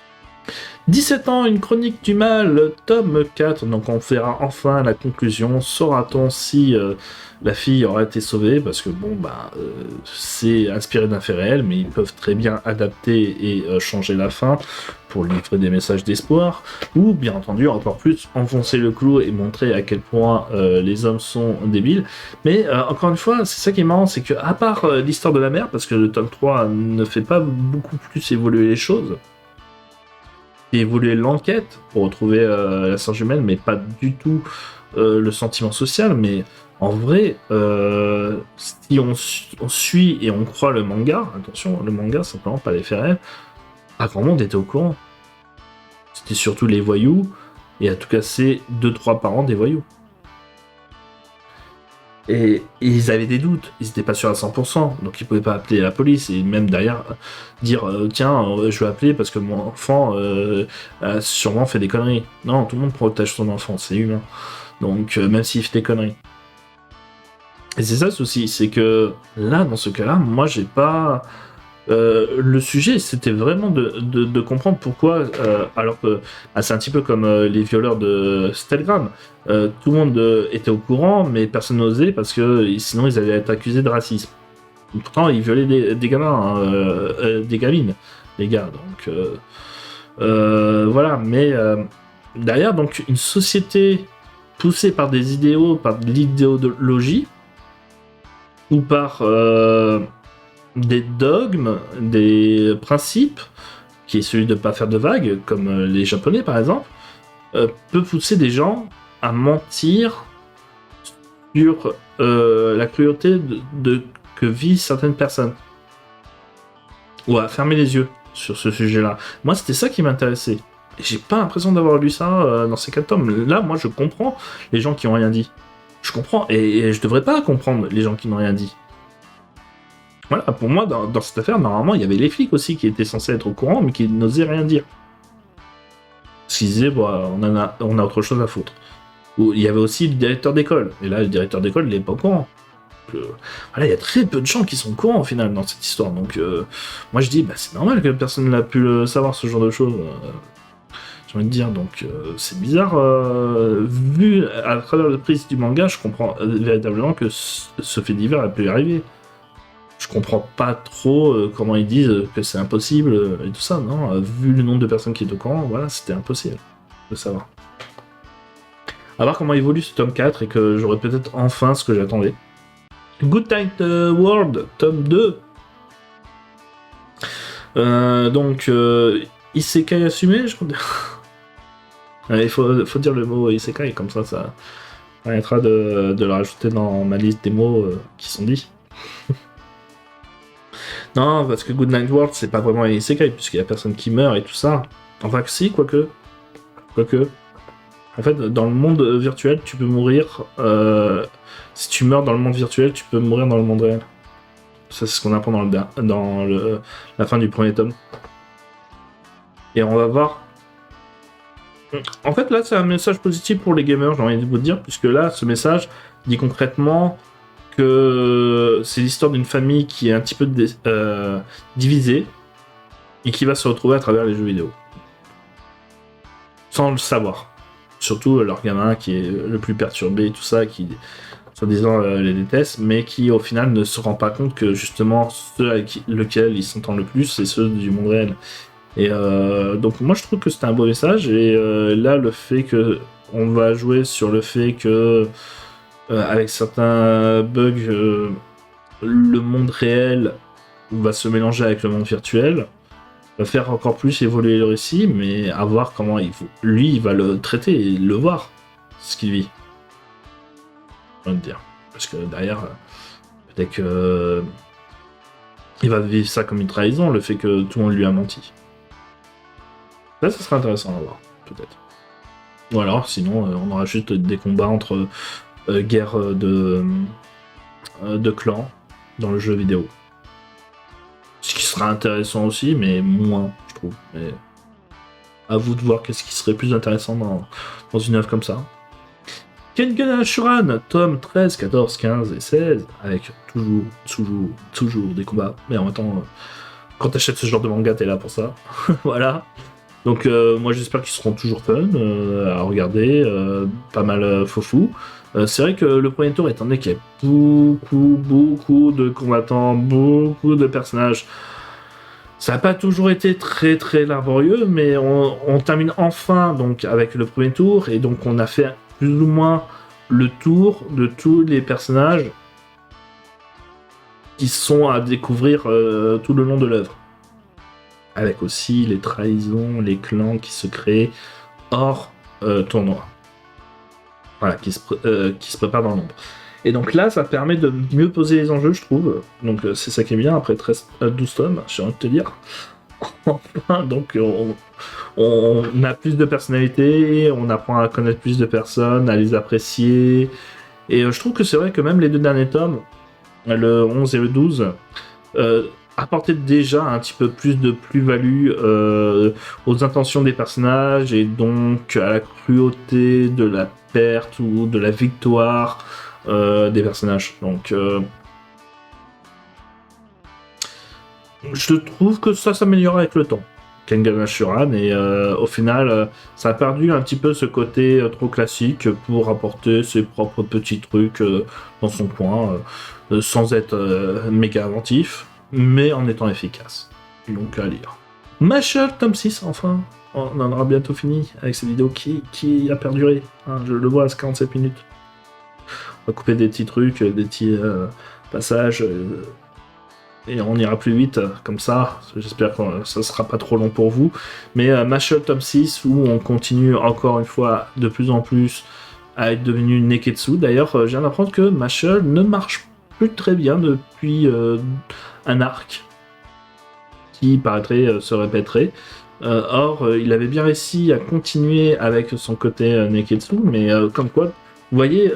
17 ans, une chronique du mal, tome 4. Donc on verra enfin la conclusion. Saura-t-on si la fille aura été sauvée? Parce que bon, c'est inspiré d'un fait réel, mais ils peuvent très bien adapter et changer la fin pour livrer des messages d'espoir. Ou bien entendu, encore plus, enfoncer le clou et montrer à quel point les hommes sont débiles. Mais encore une fois, c'est ça qui est marrant, c'est que à part l'histoire de la mère, parce que le tome 3 ne fait pas beaucoup plus évoluer les choses, et évoluer l'enquête pour retrouver la sœur jumelle, mais pas du tout le sentiment social. Mais en vrai, si on suit et on croit le manga, attention, le manga, simplement pas les faits réels, grand monde était au courant. C'était surtout les voyous, et à tout casser 2-3 parents des voyous. Et ils avaient des doutes, ils n'étaient pas sûrs à 100%, donc ils pouvaient pas appeler la police, et même derrière dire tiens, je vais appeler parce que mon enfant a sûrement fait des conneries. Non, tout le monde protège son enfant, c'est humain. Donc même s'il fait des conneries. Et c'est ça le souci, c'est que là, dans ce cas-là, moi j'ai pas... le sujet, c'était vraiment de comprendre pourquoi, alors que c'est un petit peu comme les violeurs de Stelgram, tout le monde était au courant, mais personne n'osait parce que sinon ils allaient être accusés de racisme. Pourtant, ils violaient des gamins, des gamines, les gars. Donc voilà, mais derrière, donc une société poussée par des idéaux, par de l'idéologie, ou par des dogmes, des principes, qui est celui de ne pas faire de vagues, comme les Japonais par exemple, peut pousser des gens à mentir sur la cruauté que vivent certaines personnes. Ou à fermer les yeux sur ce sujet-là. Moi, c'était ça qui m'intéressait. Et j'ai pas l'impression d'avoir lu ça dans ces 4 tomes. Là, moi, je comprends les gens qui ont rien dit. Je comprends, et je devrais pas comprendre les gens qui n'ont rien dit. Voilà, pour moi, dans cette affaire, normalement, il y avait les flics aussi qui étaient censés être au courant, mais qui n'osaient rien dire. Parce qu'ils disaient, on a autre chose à foutre. Ou il y avait aussi le directeur d'école. Et là, le directeur d'école, il n'est pas au courant. Voilà, il y a très peu de gens qui sont au courant, au final, dans cette histoire. Donc, moi, je dis, c'est normal que personne n'a pu le savoir, ce genre de choses. J'ai envie de dire, donc, c'est bizarre. Vu à travers le prisme du manga, je comprends véritablement que ce fait divers a pu arriver. Je comprends pas trop comment ils disent que c'est impossible et tout ça, non. Vu le nombre de personnes qui étaient au courant, voilà, c'était impossible de savoir. À voir comment évolue ce tome 4 et que j'aurai peut-être enfin ce que j'attendais. Good Time World, tome 2. Donc, Isekai assumé, je crois. Il faut dire le mot Isekai, comme ça permettra de le rajouter dans ma liste des mots qui sont dits. Non, parce que Good Night World, c'est pas vraiment un isekai, puisqu'il y a personne qui meurt et tout ça. Enfin, que si, quoique. En fait, dans le monde virtuel, tu peux mourir... si tu meurs dans le monde virtuel, tu peux mourir dans le monde réel. Ça, c'est ce qu'on apprend dans la fin du premier tome. Et on va voir... En fait, là, c'est un message positif pour les gamers, j'ai envie de vous dire, puisque là, ce message dit concrètement... que c'est l'histoire d'une famille qui est un petit peu divisée et qui va se retrouver à travers les jeux vidéo. Sans le savoir. Surtout leur gamin qui est le plus perturbé et tout ça, qui soi-disant les déteste, mais qui au final ne se rend pas compte que justement ceux avec lesquels ils s'entendent le plus, c'est ceux du monde réel. Et donc moi je trouve que c'est un beau message, et là le fait que on va jouer sur le fait que avec certains bugs, le monde réel va se mélanger avec le monde virtuel, va faire encore plus évoluer le récit, mais à voir comment lui il va le traiter et le voir, ce qu'il vit. Je vais te dire. Parce que derrière, peut-être que il va vivre ça comme une trahison, le fait que tout le monde lui a menti. Là, ça serait intéressant à voir, peut-être. Ou alors, sinon, on aura juste des combats entre guerre de clans dans le jeu vidéo. Ce qui sera intéressant aussi, mais moins, je trouve. Mais à vous de voir qu'est-ce qui serait plus intéressant dans une œuvre comme ça. Kengan Ashuran, tome 13, 14, 15 et 16, avec toujours des combats. Mais en même temps, quand t'achètes ce genre de manga, t'es là pour ça. Voilà. Donc moi j'espère qu'ils seront toujours fun à regarder, pas mal faux-fou. C'est vrai que le premier tour, étant donné qu'il y a beaucoup de combattants, beaucoup de personnages, ça n'a pas toujours été très très laborieux, mais on termine enfin donc avec le premier tour, et donc on a fait plus ou moins le tour de tous les personnages qui sont à découvrir tout le long de l'œuvre. Avec aussi les trahisons, les clans qui se créent hors tournoi. Voilà, qui se préparent dans l'ombre. Et donc là, ça permet de mieux poser les enjeux, je trouve. Donc c'est ça qui est bien, après 12 tomes, j'ai envie de te dire. Enfin, donc on a plus de personnalité, on apprend à connaître plus de personnes, à les apprécier. Et je trouve que c'est vrai que même les 2 derniers tomes, le 11 et le 12, apportaient déjà un petit peu plus de plus-value aux intentions des personnages, et donc à la cruauté de la perte ou de la victoire des personnages. Donc je trouve que ça s'améliore avec le temps, Kengan Ashuran, et au final ça a perdu un petit peu ce côté trop classique pour apporter ses propres petits trucs dans son coin, sans être méga inventif, mais en étant efficace. Donc à lire. Mashle, tome 6, enfin. On en aura bientôt fini avec cette vidéo qui a perduré. Hein, je le vois à 47 minutes. On va couper des petits trucs, des petits passages, et on ira plus vite comme ça. J'espère que ça sera pas trop long pour vous. Mais Mashle tome 6, où on continue encore une fois de plus en plus à être devenu Neketsu. D'ailleurs, je viens d'apprendre que Mashle ne marche plus très bien depuis un arc qui paraîtrait se répéterait. Or, il avait bien réussi à continuer avec son côté Neketsu, mais comme quoi, vous voyez,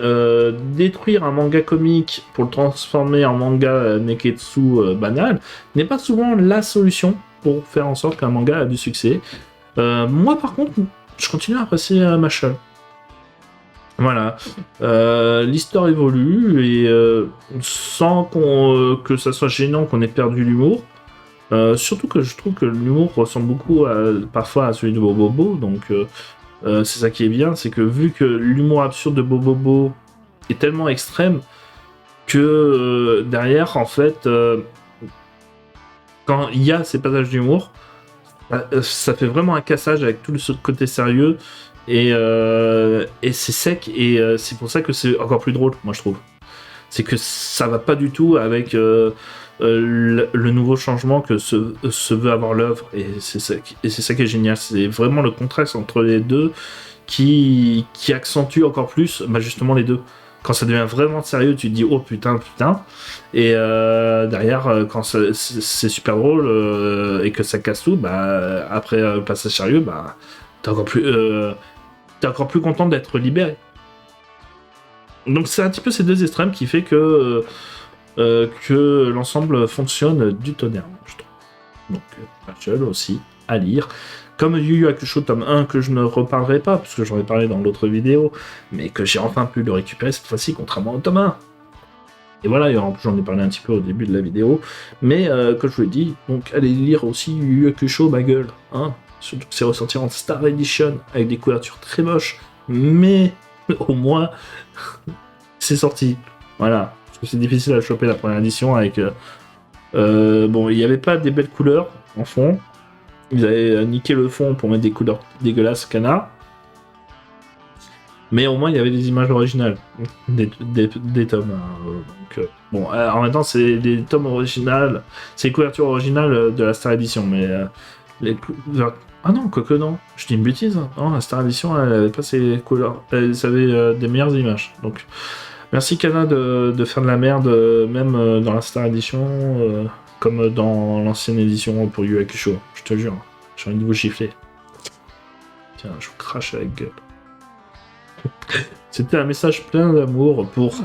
détruire un manga comique pour le transformer en manga Neketsu banal n'est pas souvent la solution pour faire en sorte qu'un manga a du succès. Moi, par contre, je continue à apprécier Mashle. Voilà, l'histoire évolue, et sans que ça soit gênant qu'on ait perdu l'humour. Surtout que je trouve que l'humour ressemble beaucoup parfois à celui de Bobobo, donc c'est ça qui est bien, c'est que vu que l'humour absurde de Bobobo est tellement extrême que derrière, en fait, quand il y a ces passages d'humour, ça fait vraiment un cassage avec tout ce côté sérieux, et c'est sec, et c'est pour ça que c'est encore plus drôle, moi je trouve. C'est que ça va pas du tout avec le nouveau changement que se veut avoir l'œuvre, et c'est ça qui est génial. C'est vraiment le contraste entre les deux qui accentue encore plus justement les deux. Quand ça devient vraiment sérieux, tu te dis oh putain, et derrière quand c'est super drôle et que ça casse tout, après le passage sérieux, t'es encore plus content d'être libéré. Donc c'est un petit peu ces deux extrêmes qui fait que l'ensemble fonctionne du tonnerre, je trouve. Donc Mashle aussi à lire. Comme Yu Yu Hakusho tome 1, que je ne reparlerai pas, parce que j'en ai parlé dans l'autre vidéo, mais que j'ai enfin pu le récupérer cette fois-ci, contrairement au tome 1. Et voilà, en plus j'en ai parlé un petit peu au début de la vidéo, mais comme je vous l'ai dit, donc allez lire aussi Yu Yu Hakusho, ma gueule, hein. Surtout que c'est ressorti en Star Edition, avec des couvertures très moches, mais au moins c'est sorti. Voilà, parce que c'est difficile à choper la première édition avec... bon, il n'y avait pas des belles couleurs en fond. Ils avaient niqué le fond pour mettre des couleurs dégueulasses canard. Mais au moins, il y avait des images originales des tomes. Donc, bon, en même temps, c'est des tomes originales. C'est les couvertures originales de la Star Edition. Mais les couleurs... Ah non, quoique non. Je dis une bêtise. Non, la Star Edition, elle avait pas ces couleurs. Elle avait des meilleures images. Donc, merci Kana de faire de la merde, même dans la Star Edition. Comme dans l'ancienne édition pour Yu Yu Hakusho, je te jure, j'ai envie de vous gifler. Tiens, je vous crache à la gueule. C'était un message plein d'amour pour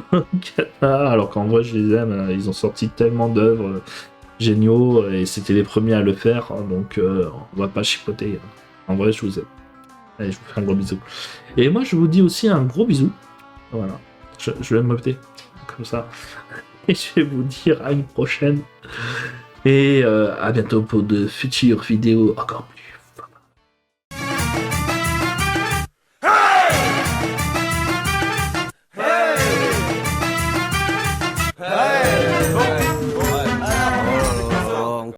Kana, alors qu'en vrai je les aime, ils ont sorti tellement d'œuvres géniaux, et c'était les premiers à le faire, donc on va pas chipoter. En vrai, je vous aime. Allez, je vous fais un gros bisou. Et moi, je vous dis aussi un gros bisou. Voilà, je vais me meubler, comme ça. Et je vais vous dire à une prochaine. Et à bientôt pour de futures vidéos encore plus